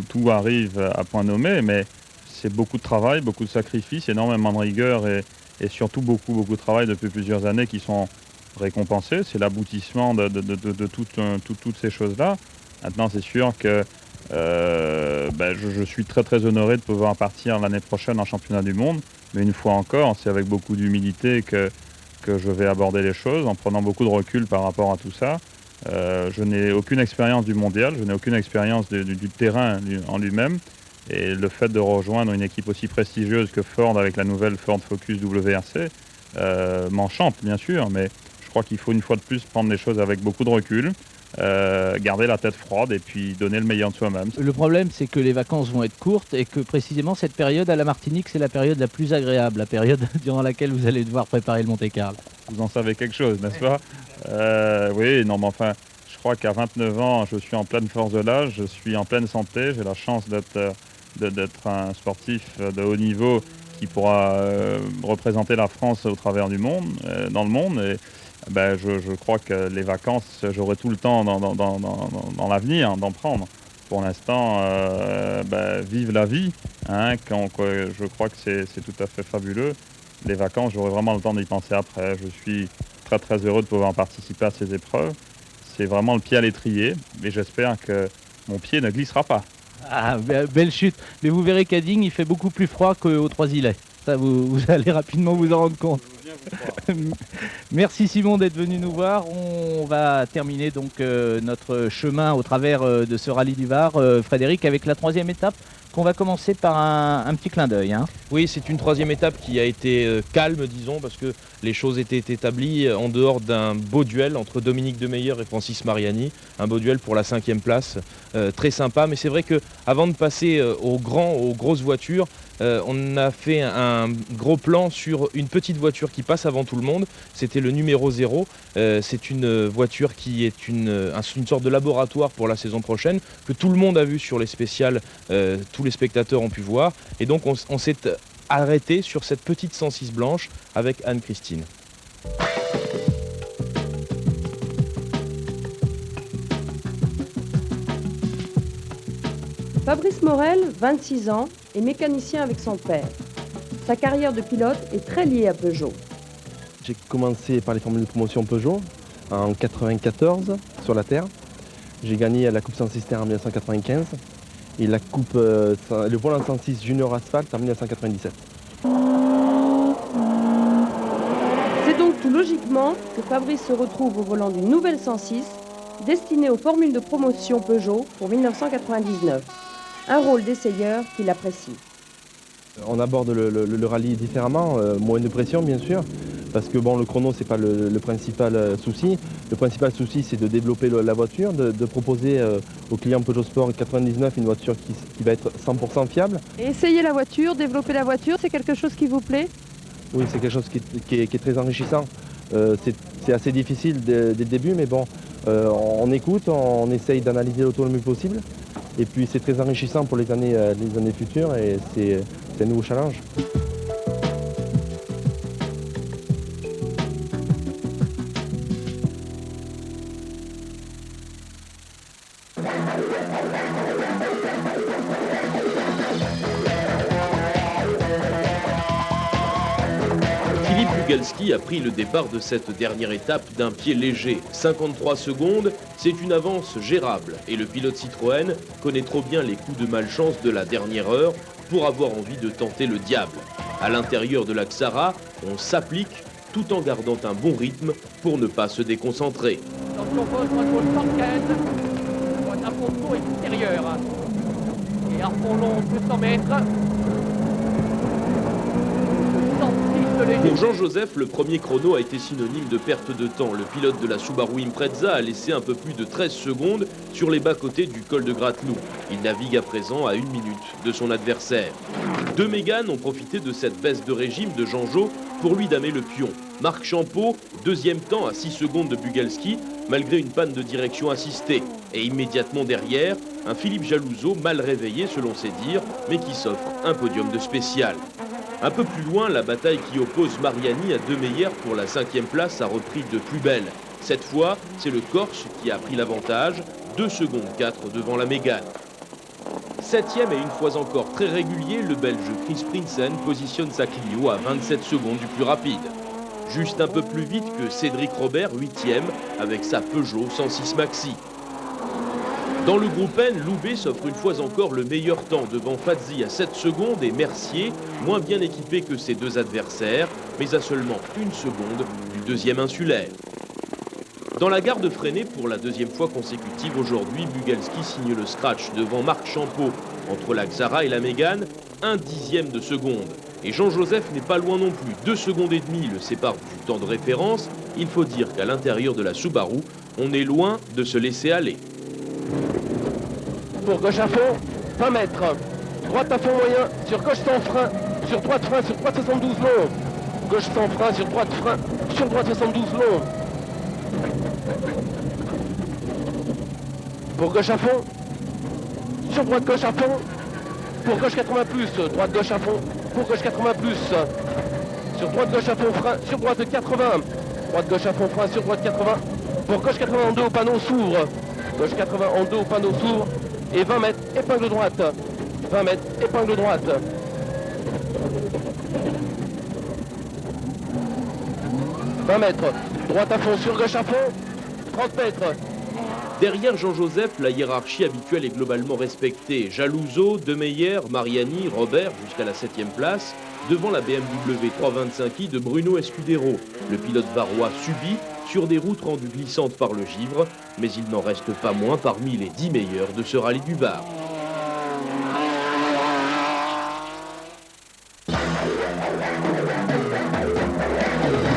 tout arrive à point nommé, mais c'est beaucoup de travail, beaucoup de sacrifices, énormément de rigueur et surtout beaucoup de travail depuis plusieurs années qui sont récompensés. C'est l'aboutissement de toutes ces choses-là. Maintenant, c'est sûr que je suis très honoré de pouvoir partir l'année prochaine en championnat du monde. Mais une fois encore, c'est avec beaucoup d'humilité que je vais aborder les choses, en prenant beaucoup de recul par rapport à tout ça. Je n'ai aucune expérience du mondial, je n'ai aucune expérience du terrain en lui-même. Et le fait de rejoindre une équipe aussi prestigieuse que Ford avec la nouvelle Ford Focus WRC m'enchante, bien sûr. Mais je crois qu'il faut une fois de plus prendre les choses avec beaucoup de recul. Garder la tête froide et puis donner le meilleur de soi-même. Le problème, c'est que les vacances vont être courtes et que précisément cette période à la Martinique, c'est la période la plus agréable, la période durant laquelle vous allez devoir préparer le Monte-Carlo. Vous en savez quelque chose, n'est-ce pas? Oui, non, mais enfin, je crois qu'à 29 ans, je suis en pleine force de l'âge, je suis en pleine santé, j'ai la chance d'être un sportif de haut niveau qui pourra représenter la France au travers du monde, dans le monde. Et, je crois que les vacances, j'aurai tout le temps dans l'avenir d'en prendre. Pour l'instant, vive la vie. Je crois que c'est tout à fait fabuleux. Les vacances, j'aurai vraiment le temps d'y penser après. Je suis très heureux de pouvoir participer à ces épreuves. C'est vraiment le pied à l'étrier. Et j'espère que mon pied ne glissera pas. Ah, belle chute. Mais vous verrez qu'à Digne, il fait beaucoup plus froid qu'aux Trois-Îlets. Ça, vous allez rapidement vous en rendre compte. Merci Simon d'être venu nous voir. On va terminer donc notre chemin au travers de ce rallye du Var, Frédéric, avec la 3e étape qu'on va commencer par un petit clin d'œil. Oui, c'est une 3e étape qui a été calme, disons, parce que les choses étaient établies en dehors d'un beau duel entre Dominique Demeyer et Francis Mariani. Un beau duel pour la 5e place, très sympa. Mais c'est vrai qu'avant de passer aux grosses voitures, on a fait un gros plan sur une petite voiture qui passe avant tout le monde. C'était le numéro 0. C'est une voiture qui est une sorte de laboratoire pour la saison prochaine, que tout le monde a vu sur les spéciales, tous les spectateurs ont pu voir. Et donc on s'est arrêté sur cette petite 106 blanche avec Anne-Christine. Fabrice Morel, 26 ans, est mécanicien avec son père. Sa carrière de pilote est très liée à Peugeot. J'ai commencé par les formules de promotion Peugeot en 1994 sur la Terre. J'ai gagné la Coupe 106 Terre en 1995 et la Coupe, le volant 106 Junior Asphalt en 1997. C'est donc tout logiquement que Fabrice se retrouve au volant d'une nouvelle 106 destinée aux formules de promotion Peugeot pour 1999. Un rôle d'essayeur qu'il apprécie. On aborde le rallye différemment, moins de pression bien sûr, parce que le chrono c'est pas le principal souci. Le principal souci c'est de développer la voiture, de proposer aux clients Peugeot Sport 99 une voiture qui va être 100% fiable. Et essayer la voiture, développer la voiture, c'est quelque chose qui vous plaît? Oui, c'est quelque chose qui est très enrichissant. C'est assez difficile dès le début, mais bon, on écoute, on essaye d'analyser l'auto le mieux possible. Et puis c'est très enrichissant pour les années futures et c'est un nouveau challenge. Philippe Bugalski a pris le départ de cette dernière étape d'un pied léger. 53 secondes, c'est une avance gérable. Et le pilote Citroën connaît trop bien les coups de malchance de la dernière heure pour avoir envie de tenter le diable. À l'intérieur de la Xara, on s'applique tout en gardant un bon rythme pour ne pas se déconcentrer. Attention, gauche, contrôle 115. Un fond extérieur. Et un fond long 200 mètres. Pour Jean-Joseph, le premier chrono a été synonyme de perte de temps. Le pilote de la Subaru Impreza a laissé un peu plus de 13 secondes sur les bas-côtés du col de Grattelou. Il navigue à présent à 1 minute de son adversaire. Deux Mégane ont profité de cette baisse de régime de Jean-Jo pour lui damer le pion. Marc Champeau, deuxième temps à 6 secondes de Bugalski, malgré une panne de direction assistée. Et immédiatement derrière, un Philippe Jalouzeau mal réveillé selon ses dires, mais qui s'offre un podium de spécial. Un peu plus loin, la bataille qui oppose Mariani à Demeyer pour la 5e place a repris de plus belle. Cette fois, c'est le Corse qui a pris l'avantage, 2 secondes 4 devant la Mégane. 7e et une fois encore très régulier, le Belge Chris Prinsen positionne sa Clio à 27 secondes du plus rapide. Juste un peu plus vite que Cédric Robert, 8e, avec sa Peugeot 106 Maxi. Dans le groupe N, Loubet s'offre une fois encore le meilleur temps devant Fazzi à 7 secondes et Mercier, moins bien équipé que ses deux adversaires, mais à seulement 1 seconde du deuxième insulaire. Dans la gare de Freinet, pour la deuxième fois consécutive aujourd'hui, Bugalski signe le scratch devant Marc Champeau. Entre la Xara et la Mégane, 1/10 de seconde. Et Jean-Joseph n'est pas loin non plus, 2 secondes et demie le séparent du temps de référence. Il faut dire qu'à l'intérieur de la Subaru, on est loin de se laisser aller. Pour gauche à fond, 20 mètres. Droite à fond moyen, sur gauche sans frein, sur droite frein, sur droite 72 long. Gauche sans frein, sur droite frein, sur droite 72 long. Pour gauche à fond, sur droite gauche à fond, pour gauche 80 plus, droite gauche à fond, pour gauche 80 plus, sur droite gauche à fond frein, sur droite 80, droite gauche à fond frein, sur droite 80, pour gauche 80 en deux au panneau s'ouvre, gauche 80 en deux au panneau s'ouvre, et 20 mètres, épingle droite, 20 mètres, épingle droite. « 20 mètres, droite à fond, sur gauche à fond, 30 mètres. » Derrière Jean-Joseph, la hiérarchie habituelle est globalement respectée. Jalouso, Demeyer, Mariani, Robert jusqu'à la 7e place, devant la BMW 325i de Bruno Escudero. Le pilote varois subit sur des routes rendues glissantes par le givre, mais il n'en reste pas moins parmi les 10 meilleurs de ce rallye du Var.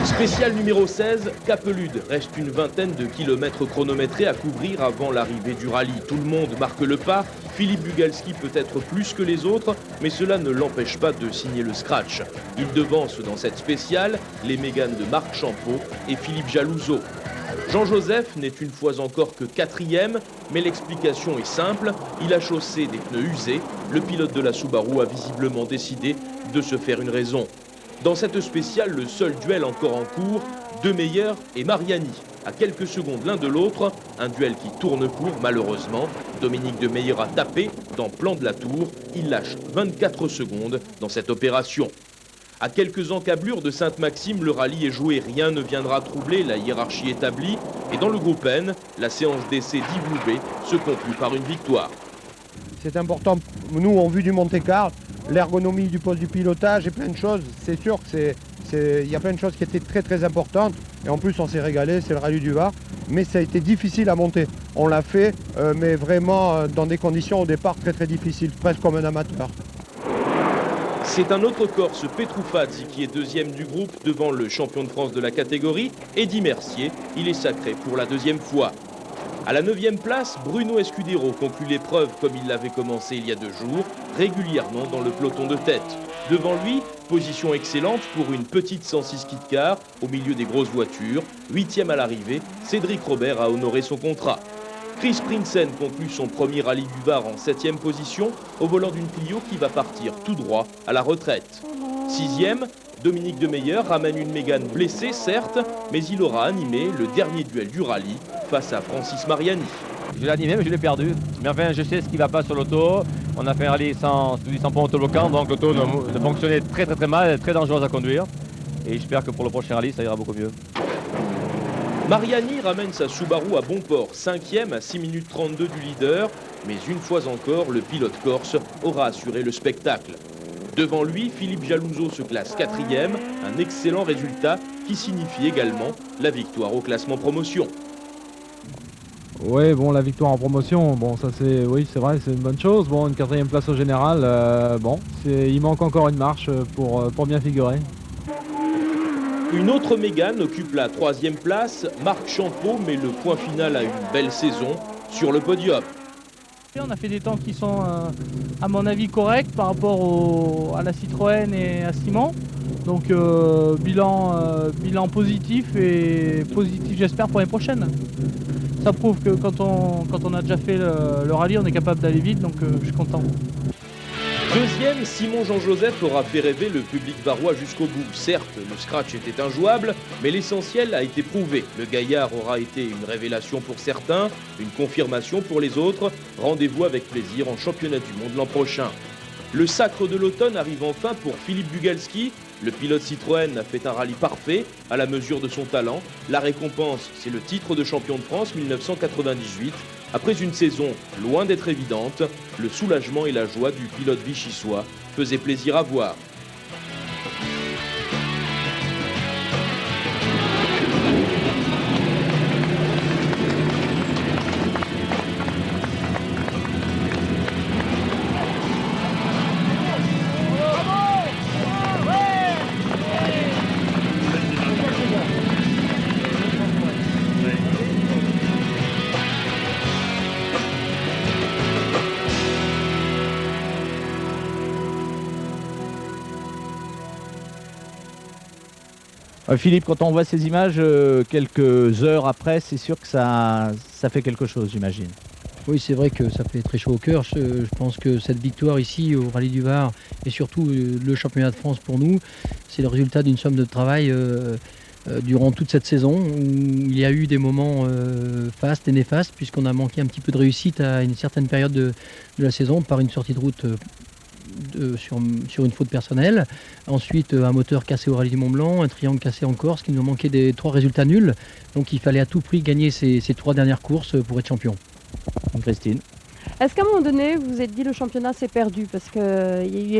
Spécial numéro 16, Capelude. Reste une vingtaine de kilomètres chronométrés à couvrir avant l'arrivée du rallye. Tout le monde marque le pas. Philippe Bugalski peut-être plus que les autres, mais cela ne l'empêche pas de signer le scratch. Il devance dans cette spéciale les Méganes de Marc Champeau et Philippe Jalouso. Jean-Joseph n'est une fois encore que 4e, mais l'explication est simple. Il a chaussé des pneus usés. Le pilote de la Subaru a visiblement décidé de se faire une raison. Dans cette spéciale, le seul duel encore en cours, Demeyer et Mariani. À quelques secondes l'un de l'autre, un duel qui tourne court malheureusement. Dominique Demeyer a tapé dans Plan de la Tour. Il lâche 24 secondes dans cette opération. À quelques encablures de Sainte-Maxime, le rallye est joué. Rien ne viendra troubler la hiérarchie établie. Et dans le groupe N, la séance d'essai d'Yves Loubet se conclut par une victoire. C'est important. Nous, on vu du Monte-Carlo, l'ergonomie du poste du pilotage et plein de choses. C'est sûr qu'il y a plein de choses qui étaient très très importantes. Et en plus, on s'est régalé, c'est le rallye du Var. Mais ça a été difficile à monter. On l'a fait, mais vraiment dans des conditions au départ très très difficiles, presque comme un amateur. C'est un autre Corse, Petruffazzi, qui est deuxième du groupe devant le champion de France de la catégorie, Eddy Mercier. Il est sacré pour la deuxième fois. À la 9e place, Bruno Escudero conclut l'épreuve comme il l'avait commencé il y a 2 jours, régulièrement dans le peloton de tête. Devant lui, position excellente pour une petite 106 kit car au milieu des grosses voitures. 8e à l'arrivée, Cédric Robert a honoré son contrat. Chris Prinsen conclut son premier rallye du Var en 7e position au volant d'une Clio qui va partir tout droit à la retraite. 6e, Dominique Demeyer ramène une Mégane blessée, certes, mais il aura animé le dernier duel du rallye face à Francis Mariani. Je l'ai animé, mais je l'ai perdu. Mais enfin, je sais ce qui ne va pas sur l'auto. On a fait un rallye sans pont autobloquant, donc l'auto ne fonctionnait très mal, très dangereuse à conduire. Et j'espère que pour le prochain rallye, ça ira beaucoup mieux. Mariani ramène sa Subaru à bon port, 5e à 6 minutes 32 du leader, mais une fois encore, le pilote corse aura assuré le spectacle. Devant lui, Philippe Jalouso se classe 4e, un excellent résultat qui signifie également la victoire au classement promotion. Oui, bon, la victoire en promotion, bon, ça c'est, oui, c'est vrai, c'est une bonne chose. Bon, une 4e place au général, bon, il manque encore une marche pour bien figurer. Une autre Mégane occupe la 3e place. Marc Champeau met le point final à une belle saison sur le podium. On a fait des temps qui sont, à mon avis, corrects par rapport à la Citroën et à Simon. Donc, bilan positif et positif, j'espère, pour les prochaines. Ça prouve que quand on a déjà fait le rallye, on est capable d'aller vite, donc je suis content. Deuxième, Simon Jean-Joseph aura fait rêver le public varois jusqu'au bout. Certes, le scratch était injouable, mais l'essentiel a été prouvé. Le gaillard aura été une révélation pour certains, une confirmation pour les autres. Rendez-vous avec plaisir en championnat du monde l'an prochain. Le sacre de l'automne arrive enfin pour Philippe Bugalski. Le pilote Citroën a fait un rallye parfait, à la mesure de son talent. La récompense, c'est le titre de champion de France 1998. Après une saison loin d'être évidente, le soulagement et la joie du pilote vichysois faisaient plaisir à voir. Philippe, quand on voit ces images quelques heures après, c'est sûr que ça fait quelque chose, j'imagine. Oui, c'est vrai que ça fait très chaud au cœur. Je pense que cette victoire ici au Rallye du Var et surtout le championnat de France pour nous, c'est le résultat d'une somme de travail durant toute cette saison où il y a eu des moments fastes et néfastes puisqu'on a manqué un petit peu de réussite à une certaine période de la saison par une sortie de route sur une faute personnelle. Ensuite, un moteur cassé au Rallye du Mont-Blanc, un triangle cassé en Corse, qui nous manquait des 3 résultats nuls. Donc il fallait à tout prix gagner ces 3 dernières courses pour être champion. Christine. Est-ce qu'à un moment donné, vous vous êtes dit le championnat c'est perdu parce qu'il y a eu